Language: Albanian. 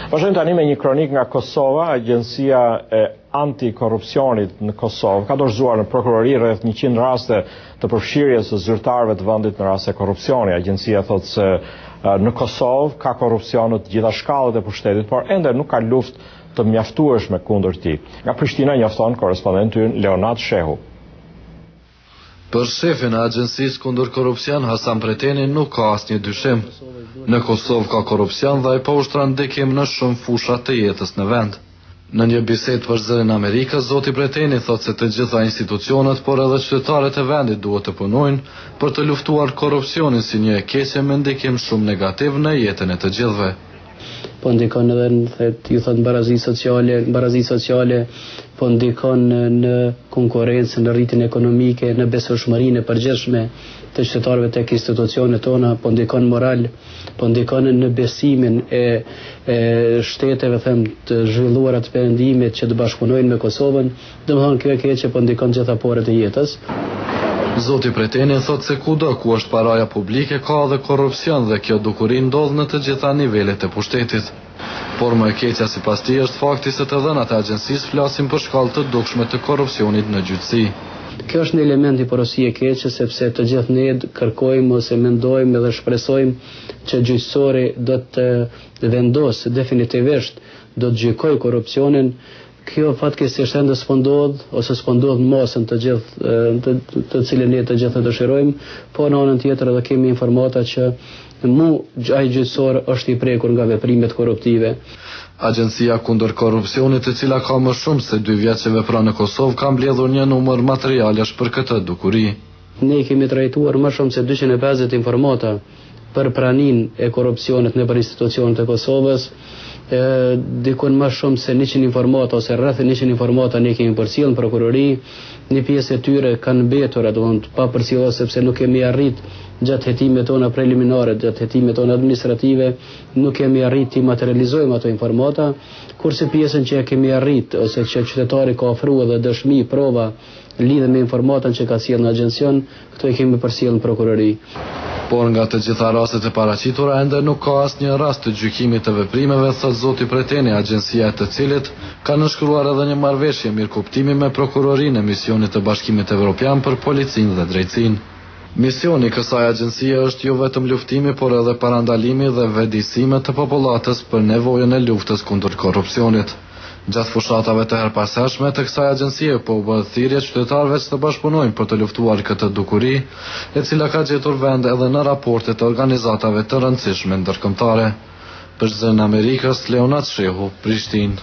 Vazhdojmë tani me një kronik nga Kosova. Agjencia e antikorrupsionit në Kosovë ka dorëzuar në prokurori rreth 100 raste të përfshirjes së zyrtarëve të vendit në raste korrupsioni. Agjencia thotë se në Kosovë ka korrupsion në të gjitha shkallët e pushtetit, por ende nuk ka luftë të mjaftueshme kundër tij. Nga Prishtina njofton korrespondenti ynë Leonat Shehu. Për shefin e agjencisë kundër korrupsion Hasan Preteni nuk ka asnjë dyshim. Në Kosovë ka korrupsion dhe ai po ushtron ndikim në shumë fusha të jetës në vend. Në një bisedë për Zërin Amerikës, zoti Preteni thotë se të gjitha institucionet, por edhe qytetarët e vendit duhet të punojnë për të luftuar korrupsionin si një e keqe me ndikim shumë negativ në jetën e të gjithëve. Po ndikon edhe ju thot barazi sociale, po ndikon në konkurrencë, në rritjen ekonomike, në besueshmërinë e përgjithshme të qytetarëve tek institucionet tona, po ndikon moral, po ndikon në besimin e shteteve të zhvilluara të perëndimit që të bashkëpunojnë me Kosovën. Domethënë kjo e keqe po ndikon gjitha porët e jetës. Zoti Preteni thotë se kudo ku është paraja publike ka edhe korrupsion dhe kjo dukuri ndodh në të gjitha nivelet e pushtetit. Por më e keqja sipas tij është fakti se të dhënat e agjencisë flasin për shkallë të dukshme të korrupsionit në gjyqësi. Kjo është një element i porosie e keqe, sepse të gjithë ne kërkojmë ose mendojmë dhe shpresojmë që gjyqësori do të vendosë definitivisht, do të gjykojë korrupsionin. Kjo fatkeqësisht ende s'po ndodh ose s'po ndodh në masën të gjithë të cilën ne të gjithë dëshirojmë, po në anën tjetër edhe kemi informata që ai gjyqësor është i prekur nga veprimet korruptive. Agjencia kundër korrupsionit, e cila ka më shumë se 2 vjet që vepron në Kosovë, ka mbledhur një numër materialesh për këtë dukuri. Ne kemi trajtuar më shumë se 250 informata për praninë e korrupsionit nëpër institucionet e Kosovës. Dikon më shumë se 100 informata ose rreth 100 informata ne kemi përcjellë në prokurori. Një pjesë e tyre kanë mbetur pa përcjellur sepse nuk kemi arrit gjatë hetimeve tona preliminare, gjatë hetimeve tona administrative, nuk kemi arrit të materializojmë ato informata, kurse pjesën që kemi arrit ose që qytetari ka ofruar dhe dëshmi, prova lidhe me informatën që ka sjellë në agjencion, këto e kemi përcjellë në prokurori. Por nga të gjitha rastet e paraqitura ende nuk ka asnjë rast të gjykimit të veprimeve, thot zoti Preteni, agjencia e të cilit ka nënshkruar edhe një marrëveshje mirëkuptimi me prokurorinë e misionit të Bashkimit Evropian për policinë dhe drejtsinë. Misioni i kësaj agjencie është jo vetëm luftimi, por edhe parandalimi dhe vetëdijësimi të popullatës për nevojën e luftës kundër korrupsionit. Gjatë fushatave të herpashershme të kësaj agjencie po bëhet thirrje qytetarëve që të bashkëpunojnë për të luftuar këtë dukuri, e cila ka gjetur vend edhe në raporte të organizatave të rëndësishme ndërkombëtare. Për Zërin Amerikës, Leonat Shehu, Prishtinë.